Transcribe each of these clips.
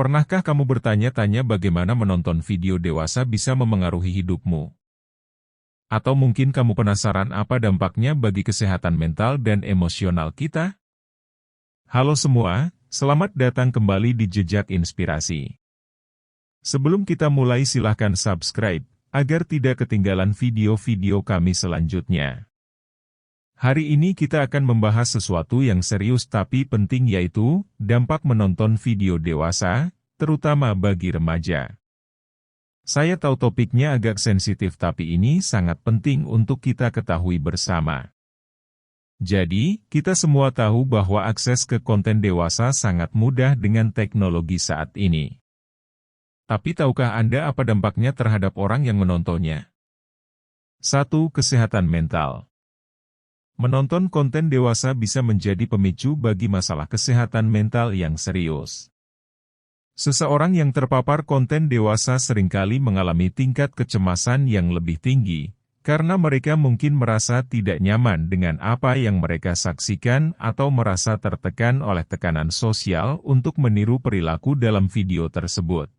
Pernahkah kamu bertanya-tanya bagaimana menonton video dewasa bisa memengaruhi hidupmu? Atau mungkin kamu penasaran apa dampaknya bagi kesehatan mental dan emosional kita? Halo semua, selamat datang kembali di Jejak Inspirasi. Sebelum kita mulai silahkan subscribe, agar tidak ketinggalan video-video kami selanjutnya. Hari ini kita akan membahas sesuatu yang serius tapi penting, yaitu dampak menonton video dewasa, terutama bagi remaja. Saya tahu topiknya agak sensitif, tapi ini sangat penting untuk kita ketahui bersama. Jadi, kita semua tahu bahwa akses ke konten dewasa sangat mudah dengan teknologi saat ini. Tapi tahukah Anda apa dampaknya terhadap orang yang menontonnya? 1. Kesehatan mental. Menonton konten dewasa bisa menjadi pemicu bagi masalah kesehatan mental yang serius. Seseorang yang terpapar konten dewasa seringkali mengalami tingkat kecemasan yang lebih tinggi, karena mereka mungkin merasa tidak nyaman dengan apa yang mereka saksikan atau merasa tertekan oleh tekanan sosial untuk meniru perilaku dalam video tersebut.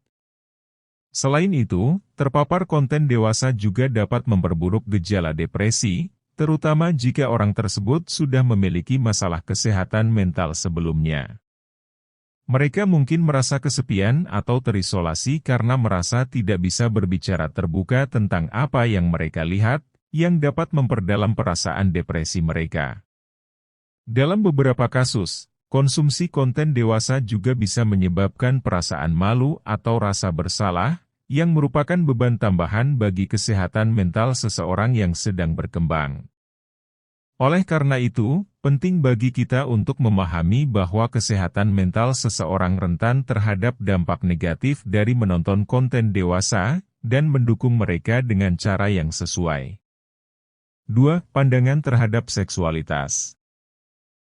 Selain itu, terpapar konten dewasa juga dapat memperburuk gejala depresi, terutama jika orang tersebut sudah memiliki masalah kesehatan mental sebelumnya. Mereka mungkin merasa kesepian atau terisolasi karena merasa tidak bisa berbicara terbuka tentang apa yang mereka lihat, yang dapat memperdalam perasaan depresi mereka. Dalam beberapa kasus, konsumsi konten dewasa juga bisa menyebabkan perasaan malu atau rasa bersalah, yang merupakan beban tambahan bagi kesehatan mental seseorang yang sedang berkembang. Oleh karena itu, penting bagi kita untuk memahami bahwa kesehatan mental seseorang rentan terhadap dampak negatif dari menonton konten dewasa, dan mendukung mereka dengan cara yang sesuai. 2. Pandangan terhadap seksualitas.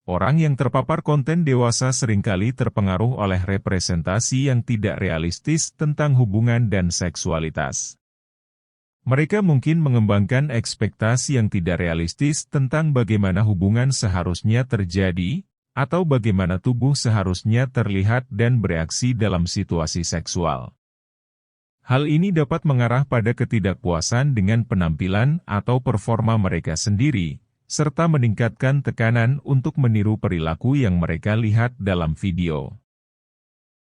Orang yang terpapar konten dewasa seringkali terpengaruh oleh representasi yang tidak realistis tentang hubungan dan seksualitas. Mereka mungkin mengembangkan ekspektasi yang tidak realistis tentang bagaimana hubungan seharusnya terjadi, atau bagaimana tubuh seharusnya terlihat dan bereaksi dalam situasi seksual. Hal ini dapat mengarah pada ketidakpuasan dengan penampilan atau performa mereka sendiri, serta meningkatkan tekanan untuk meniru perilaku yang mereka lihat dalam video.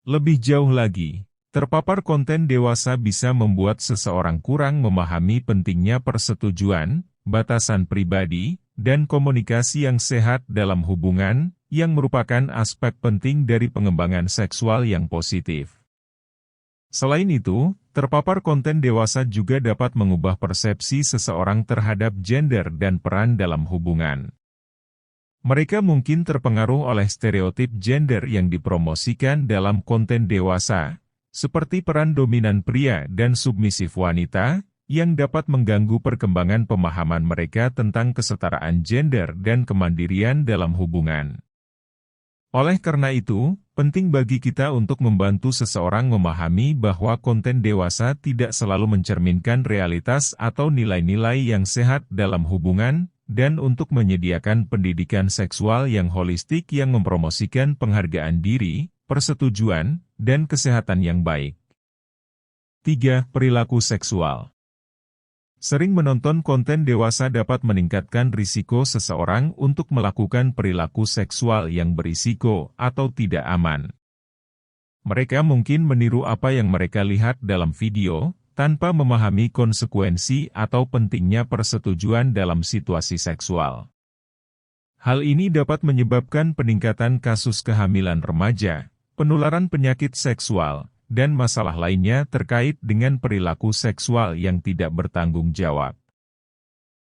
Lebih jauh lagi, terpapar konten dewasa bisa membuat seseorang kurang memahami pentingnya persetujuan, batasan pribadi, dan komunikasi yang sehat dalam hubungan, yang merupakan aspek penting dari pengembangan seksual yang positif. Selain itu, terpapar konten dewasa juga dapat mengubah persepsi seseorang terhadap gender dan peran dalam hubungan. Mereka mungkin terpengaruh oleh stereotip gender yang dipromosikan dalam konten dewasa, seperti peran dominan pria dan submisif wanita, yang dapat mengganggu perkembangan pemahaman mereka tentang kesetaraan gender dan kemandirian dalam hubungan. Oleh karena itu, penting bagi kita untuk membantu seseorang memahami bahwa konten dewasa tidak selalu mencerminkan realitas atau nilai-nilai yang sehat dalam hubungan, dan untuk menyediakan pendidikan seksual yang holistik yang mempromosikan penghargaan diri, persetujuan, dan kesehatan yang baik. 3. Perilaku seksual. Sering menonton konten dewasa dapat meningkatkan risiko seseorang untuk melakukan perilaku seksual yang berisiko atau tidak aman. Mereka mungkin meniru apa yang mereka lihat dalam video, tanpa memahami konsekuensi atau pentingnya persetujuan dalam situasi seksual. Hal ini dapat menyebabkan peningkatan kasus kehamilan remaja, penularan penyakit seksual, dan masalah lainnya terkait dengan perilaku seksual yang tidak bertanggung jawab.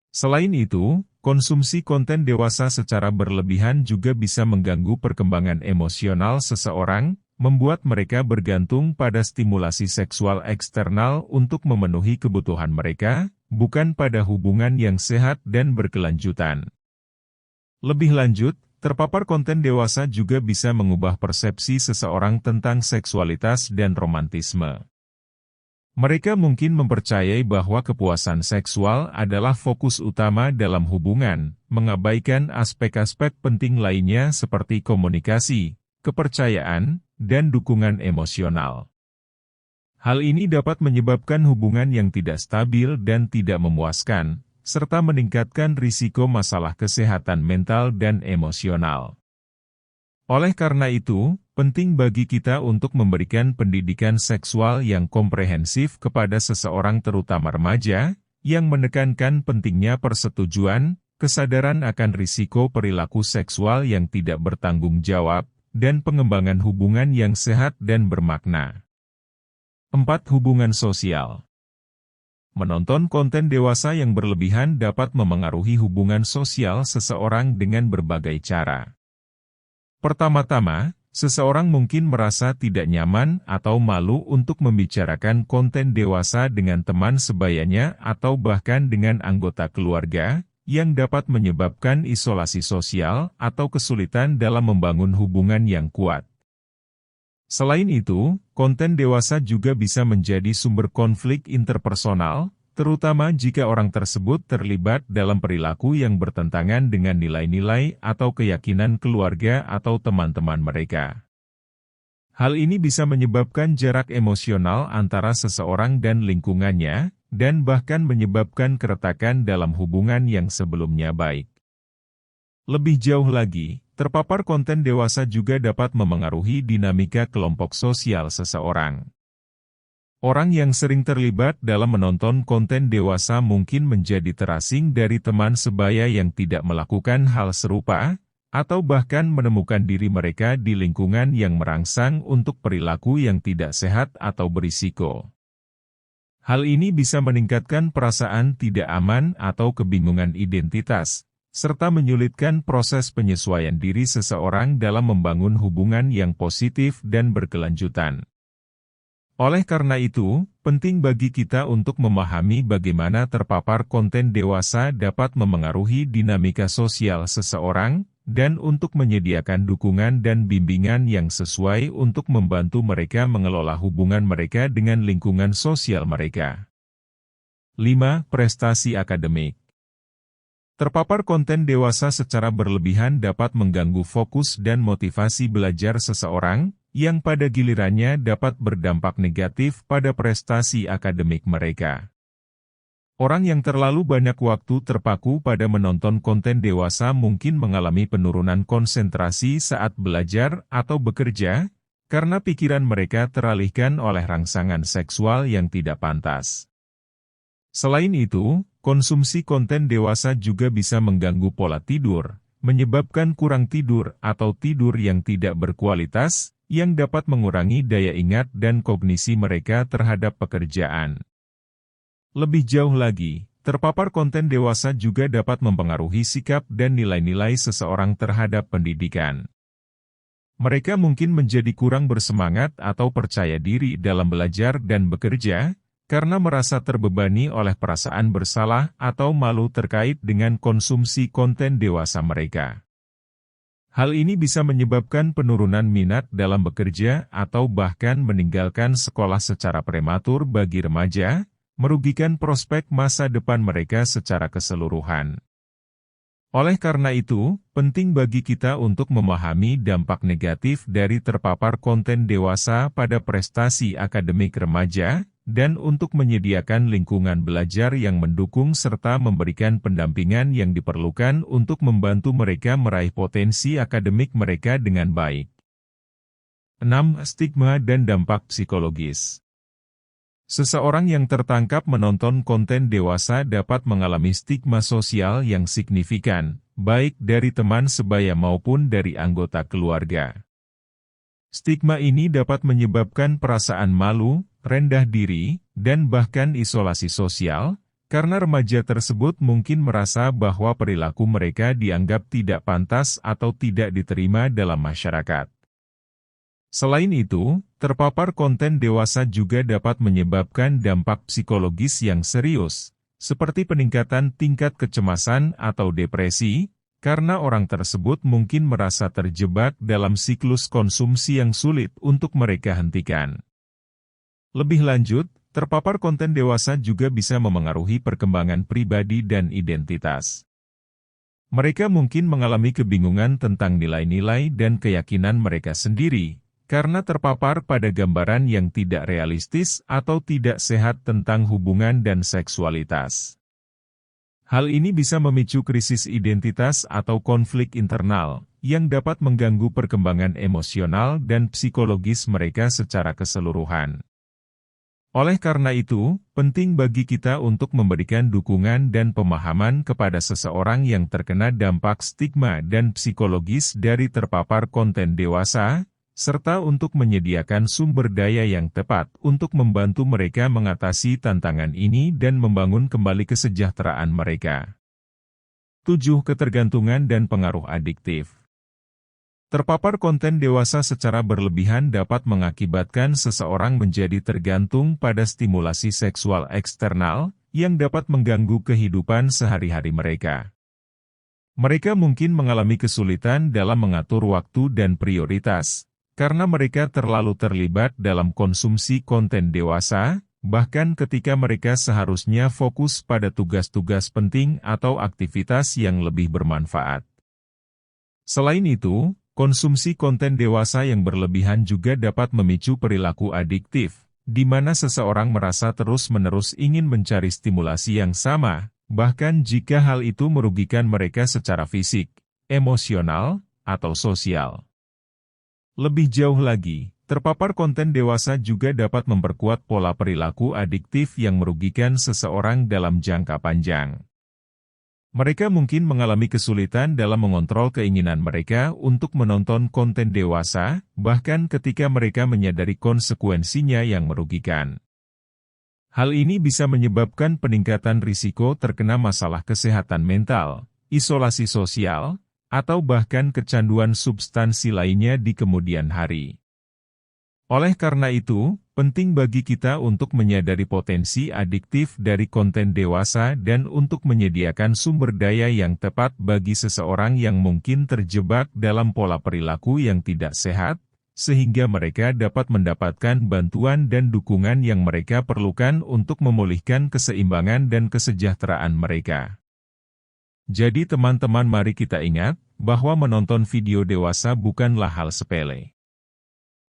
Selain itu, konsumsi konten dewasa secara berlebihan juga bisa mengganggu perkembangan emosional seseorang, membuat mereka bergantung pada stimulasi seksual eksternal untuk memenuhi kebutuhan mereka, bukan pada hubungan yang sehat dan berkelanjutan. Lebih lanjut, terpapar konten dewasa juga bisa mengubah persepsi seseorang tentang seksualitas dan romantisme. Mereka mungkin mempercayai bahwa kepuasan seksual adalah fokus utama dalam hubungan, mengabaikan aspek-aspek penting lainnya seperti komunikasi, kepercayaan, dan dukungan emosional. Hal ini dapat menyebabkan hubungan yang tidak stabil dan tidak memuaskan, serta meningkatkan risiko masalah kesehatan mental dan emosional. Oleh karena itu, penting bagi kita untuk memberikan pendidikan seksual yang komprehensif kepada seseorang terutama remaja, yang menekankan pentingnya persetujuan, kesadaran akan risiko perilaku seksual yang tidak bertanggung jawab, dan pengembangan hubungan yang sehat dan bermakna. 4. Hubungan sosial. Menonton konten dewasa yang berlebihan dapat memengaruhi hubungan sosial seseorang dengan berbagai cara. Pertama-tama, seseorang mungkin merasa tidak nyaman atau malu untuk membicarakan konten dewasa dengan teman sebayanya atau bahkan dengan anggota keluarga, yang dapat menyebabkan isolasi sosial atau kesulitan dalam membangun hubungan yang kuat. Selain itu, konten dewasa juga bisa menjadi sumber konflik interpersonal, terutama jika orang tersebut terlibat dalam perilaku yang bertentangan dengan nilai-nilai atau keyakinan keluarga atau teman-teman mereka. Hal ini bisa menyebabkan jarak emosional antara seseorang dan lingkungannya, dan bahkan menyebabkan keretakan dalam hubungan yang sebelumnya baik. Lebih jauh lagi, terpapar konten dewasa juga dapat memengaruhi dinamika kelompok sosial seseorang. Orang yang sering terlibat dalam menonton konten dewasa mungkin menjadi terasing dari teman sebaya yang tidak melakukan hal serupa, atau bahkan menemukan diri mereka di lingkungan yang merangsang untuk perilaku yang tidak sehat atau berisiko. Hal ini bisa meningkatkan perasaan tidak aman atau kebingungan identitas, serta menyulitkan proses penyesuaian diri seseorang dalam membangun hubungan yang positif dan berkelanjutan. Oleh karena itu, penting bagi kita untuk memahami bagaimana terpapar konten dewasa dapat memengaruhi dinamika sosial seseorang, dan untuk menyediakan dukungan dan bimbingan yang sesuai untuk membantu mereka mengelola hubungan mereka dengan lingkungan sosial mereka. 5. Prestasi akademik. Terpapar konten dewasa secara berlebihan dapat mengganggu fokus dan motivasi belajar seseorang, yang pada gilirannya dapat berdampak negatif pada prestasi akademik mereka. Orang yang terlalu banyak waktu terpaku pada menonton konten dewasa mungkin mengalami penurunan konsentrasi saat belajar atau bekerja, karena pikiran mereka teralihkan oleh rangsangan seksual yang tidak pantas. Selain itu, konsumsi konten dewasa juga bisa mengganggu pola tidur, menyebabkan kurang tidur atau tidur yang tidak berkualitas, yang dapat mengurangi daya ingat dan kognisi mereka terhadap pekerjaan. Lebih jauh lagi, terpapar konten dewasa juga dapat mempengaruhi sikap dan nilai-nilai seseorang terhadap pendidikan. Mereka mungkin menjadi kurang bersemangat atau percaya diri dalam belajar dan bekerja, karena merasa terbebani oleh perasaan bersalah atau malu terkait dengan konsumsi konten dewasa mereka. Hal ini bisa menyebabkan penurunan minat dalam bekerja atau bahkan meninggalkan sekolah secara prematur bagi remaja, merugikan prospek masa depan mereka secara keseluruhan. Oleh karena itu, penting bagi kita untuk memahami dampak negatif dari terpapar konten dewasa pada prestasi akademik remaja, dan untuk menyediakan lingkungan belajar yang mendukung serta memberikan pendampingan yang diperlukan untuk membantu mereka meraih potensi akademik mereka dengan baik. 6. Stigma dan dampak psikologis. Seseorang yang tertangkap menonton konten dewasa dapat mengalami stigma sosial yang signifikan, baik dari teman sebaya maupun dari anggota keluarga. Stigma ini dapat menyebabkan perasaan malu, rendah diri, dan bahkan isolasi sosial, karena remaja tersebut mungkin merasa bahwa perilaku mereka dianggap tidak pantas atau tidak diterima dalam masyarakat. Selain itu, terpapar konten dewasa juga dapat menyebabkan dampak psikologis yang serius, seperti peningkatan tingkat kecemasan atau depresi, karena orang tersebut mungkin merasa terjebak dalam siklus konsumsi yang sulit untuk mereka hentikan. Lebih lanjut, terpapar konten dewasa juga bisa memengaruhi perkembangan pribadi dan identitas. Mereka mungkin mengalami kebingungan tentang nilai-nilai dan keyakinan mereka sendiri, karena terpapar pada gambaran yang tidak realistis atau tidak sehat tentang hubungan dan seksualitas. Hal ini bisa memicu krisis identitas atau konflik internal, yang dapat mengganggu perkembangan emosional dan psikologis mereka secara keseluruhan. Oleh karena itu, penting bagi kita untuk memberikan dukungan dan pemahaman kepada seseorang yang terkena dampak stigma dan psikologis dari terpapar konten dewasa, serta untuk menyediakan sumber daya yang tepat untuk membantu mereka mengatasi tantangan ini dan membangun kembali kesejahteraan mereka. 7. Ketergantungan dan pengaruh adiktif. Terpapar konten dewasa secara berlebihan dapat mengakibatkan seseorang menjadi tergantung pada stimulasi seksual eksternal, yang dapat mengganggu kehidupan sehari-hari mereka. Mereka mungkin mengalami kesulitan dalam mengatur waktu dan prioritas, karena mereka terlalu terlibat dalam konsumsi konten dewasa, bahkan ketika mereka seharusnya fokus pada tugas-tugas penting atau aktivitas yang lebih bermanfaat. Selain itu, konsumsi konten dewasa yang berlebihan juga dapat memicu perilaku adiktif, di mana seseorang merasa terus-menerus ingin mencari stimulasi yang sama, bahkan jika hal itu merugikan mereka secara fisik, emosional, atau sosial. Lebih jauh lagi, terpapar konten dewasa juga dapat memperkuat pola perilaku adiktif yang merugikan seseorang dalam jangka panjang. Mereka mungkin mengalami kesulitan dalam mengontrol keinginan mereka untuk menonton konten dewasa, bahkan ketika mereka menyadari konsekuensinya yang merugikan. Hal ini bisa menyebabkan peningkatan risiko terkena masalah kesehatan mental, isolasi sosial, atau bahkan kecanduan substansi lainnya di kemudian hari. Oleh karena itu, penting bagi kita untuk menyadari potensi adiktif dari konten dewasa dan untuk menyediakan sumber daya yang tepat bagi seseorang yang mungkin terjebak dalam pola perilaku yang tidak sehat, sehingga mereka dapat mendapatkan bantuan dan dukungan yang mereka perlukan untuk memulihkan keseimbangan dan kesejahteraan mereka. Jadi teman-teman, mari kita ingat bahwa menonton video dewasa bukanlah hal sepele.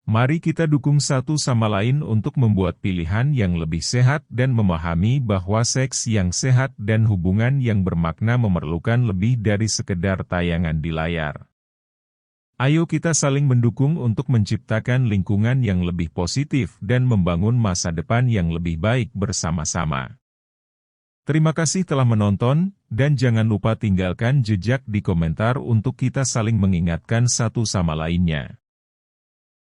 Mari kita dukung satu sama lain untuk membuat pilihan yang lebih sehat dan memahami bahwa seks yang sehat dan hubungan yang bermakna memerlukan lebih dari sekedar tayangan di layar. Ayo kita saling mendukung untuk menciptakan lingkungan yang lebih positif dan membangun masa depan yang lebih baik bersama-sama. Terima kasih telah menonton, dan jangan lupa tinggalkan jejak di komentar untuk kita saling mengingatkan satu sama lainnya.